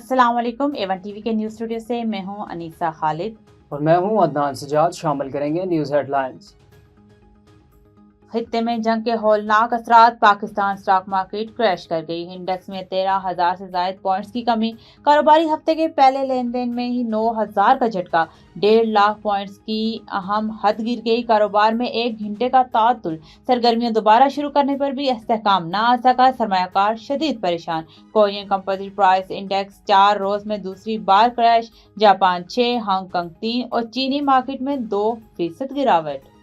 अस्सलाम वालेकुम। A1 TV के न्यूज़ स्टूडियो से मैं हूं अनीसा खालिद और मैं हूं अदनान सजाद। शामिल करेंगे न्यूज़ हेडलाइंस। खित्ते में जंग के हौलनाक असरात, पाकिस्तान स्टॉक मार्केट क्रैश कर गई। इंडेक्स में 13,000 से जायद पॉइंट्स की कमी। कारोबारी हफ्ते के पहले लेन देन में ही 9,000 का झटका। 1.5 लाख पॉइंट्स की अहम हद गिर गई। कारोबार में 1 घंटे का ताअत्तुल। सरगर्मियां दोबारा शुरू करने पर भी इस्तेहकाम न आ सका। सरमायाकार शदीद परेशान। कोरियन कंपोजिट प्राइस इंडेक्स 4 रोज में दूसरी बार क्रैश। जापान 6, हांगकांग 3 और चीनी मार्केट में 2% गिरावट।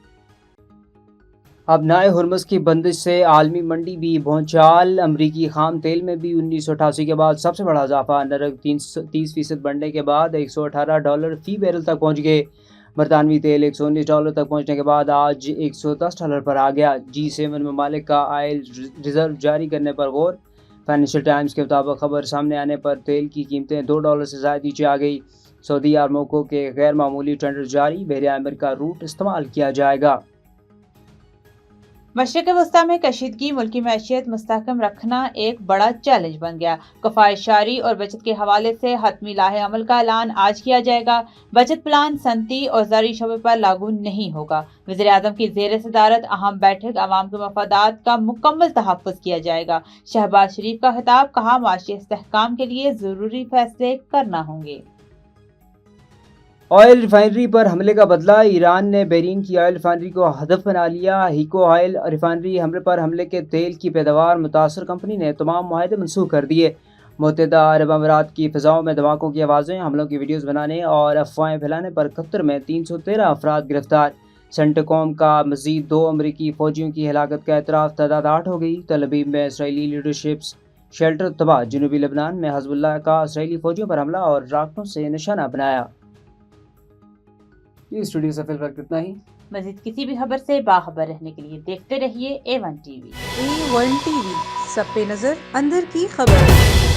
अब नए हुर्मुज़ की बंदिश से आलमी मंडी भी भौचाल। अमरीकी खाम तेल में भी 1988 के बाद सबसे बड़ा इजाफा। नरक 30% बढ़ने के बाद $118 फी बैरल तक पहुंच गए। बरतानवी तेल $119 तक पहुंचने के बाद आज $110 पर आ गया। G7 ममालिक का ऑयल रिजर्व जारी करने पर गौर। फाइनेंशियल टाइम्स के मुताबिक खबर सामने आने पर तेल की कीमतें $2 से ज़्यादा नीचे आ गई। सऊदी अरमको के गैर मामूली टेंडर जारी। बहरे अमेरिका रूट इस्तेमाल किया जाएगा। मशरिक़ वस्ता में कशीदगी मुल्की मैशियत मुस्तहकम रखना एक बड़ा चैलेंज बन गया। कफ़ायशारी और बचत के हवाले से हतमी लाहे अमल का ऐलान आज किया जाएगा। बचत प्लान सनती और ज़रूरी शोबे पर लागू नहीं होगा। वज़ीर आज़म की ज़ेर सदारत अहम बैठक, अवाम के मफादात का मुकम्मल तहफ़्फ़ुज़ किया जाएगा। शहबाज शरीफ का खिताब, कहा माशी इस्तेहकाम के लिए ज़रूरी फैसले करना होंगे। ऑयल रिफाइनरी पर हमले का बदला। ईरान ने बहरीन की ऑयल रिफाइनरी को हदफ बना लिया। हीको ऑयल रिफाइनरी हमले के तेल की पैदावार मुतासर कंपनी ने तमाम मुआहदे मनसूख कर दिए। मुत्तहदा अरब अमारात की फ़िज़ाओं में धमाकों की आवाज़ें, हमलों की वीडियोज़ बनाने और अफवाहें फैलाने पर कतर में 313 अफराद गिरफ्तार। सेंटकॉम का मज़ीद 2 अमरीकी फ़ौजियों की हलाकत का एतराफ़, तादाद 8 हो गई। तल अबीब में इसराइली लीडरशिप शेल्टर तबाह। जनूबी लेबनान में हिज़्बुल्लाह का इसराइली फ़ौजियों पर हमला और रॉकेटों से निशाना बनाया। ये स्टूडियो से फिल वक्त इतना ही। मज़ीद किसी भी खबर से बाखबर रहने के लिए देखते रहिए A1 टीवी। A1 टीवी, सब पे नजर, अंदर की खबर।